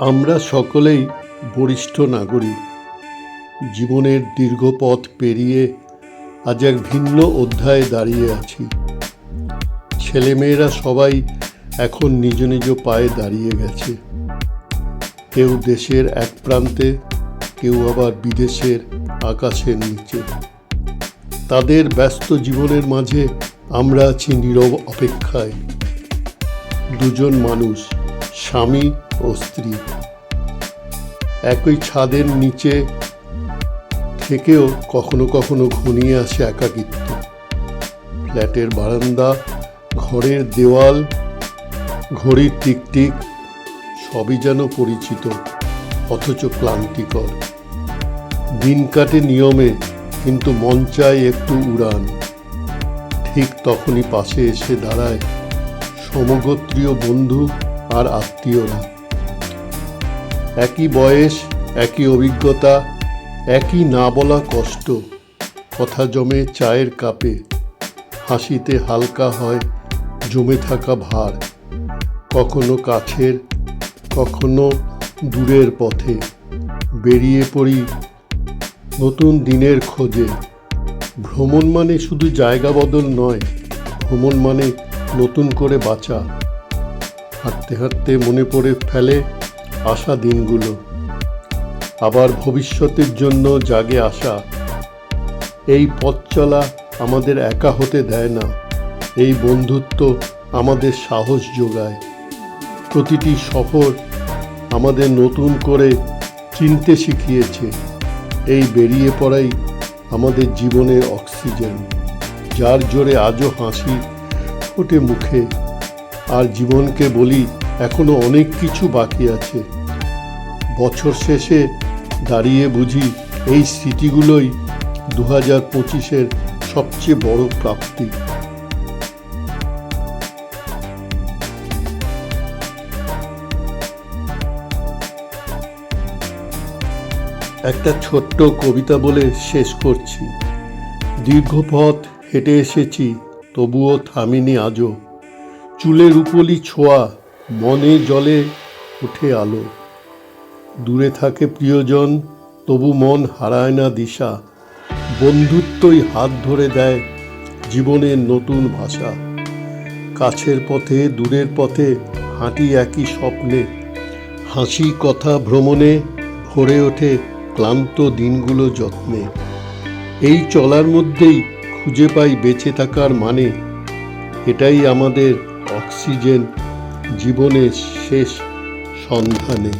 আমরা সকলেই বরিষ্ঠ নাগরিক। জীবনের দীর্ঘ পথ পেরিয়ে আজ এক ভিন্ন অধ্যায়ে দাঁড়িয়ে আছি। ছেলেমেয়েরা সবাই এখন নিজ নিজ পায়ে দাঁড়িয়ে গেছে। কেউ দেশের এক প্রান্তে, কেউ আবার বিদেশের আকাশের নিচে। তাদের ব্যস্ত জীবনের মাঝে আমরা আছি নীরব অপেক্ষায়। দুজন মানুষ, স্বামী ও স্ত্রী, একই ছাদের নিচে থেকেও কখনো কখনো ঘনিয়ে আসে একাকিত্ব। ফ্ল্যাটের বারান্দা, ঘরের দেওয়াল, ঘড়ির টিকটিক সবই যেন পরিচিত, অথচ ক্লান্তিকর। দিন কাটে নিয়মে, কিন্তু মন চায় একটু উড়ান। ঠিক তখনই পাশে এসে দাঁড়ায় সমগোত্রীয় বন্ধু আর আত্মীয়রা। একই বয়স, একই অভিজ্ঞতা, একই না বলা কষ্ট। কথা জমে চায়ের কাপে, হাসিতে হালকা হয় জমে থাকা ভার। কখনো কাছের, কখনো দূরের পথে বেরিয়ে পড়ি নতুন দিনের খোঁজে। ভ্রমণ মানে শুধু জায়গা বদল নয়, ভ্রমণ মানে নতুন করে বাঁচা। হাঁটতে হাঁটতে মনে পড়ে ফেলে আসা দিনগুলো, আবার ভবিষ্যতের জন্য জাগে আশা। এই পথ চলা আমাদের একা হতে দেয় না, এই বন্ধুত্ব আমাদের সাহস যোগায়। প্রতিটি সফর আমাদের নতুন করে চিনতে শিখিয়েছে। এই বেরিয়ে পড়াই আমাদের জীবনের অক্সিজেন, যার জোরে আজও হাসি ফোটে মুখে। আর জীবনকে বলি, এখনো অনেক কিছু বাকি আছে। বছর শেষে দাঁড়িয়ে বুঝি এই স্মৃতিগুলোই 2025-এর সবচেয়ে বড় প্রাপ্তি। একটা ছোট্ট কবিতা বলে শেষ করছি। দীর্ঘ পথ হেঁটে এসেছি, তবুও থামিনি আজও। চুলের উপলি ছোঁয়া, মনে জলে ওঠে আলো। দূরে থাকে প্রিয়জন, তবু মন হারায় না দিশা। বন্ধুত্বই হাত ধরে দেয় জীবনের নতুন ভাষা। কাছের পথে, দূরের পথে হাঁটি একই স্বপ্নে। হাসি, কথা, ভ্রমণে ভরে ওঠে ক্লান্ত দিনগুলো যত্নে। এই চলার মধ্যেই খুঁজে পাই বেঁচে থাকার মানে। এটাই আমাদের অক্সিজেন জীবনের শেষ সন্ধানে।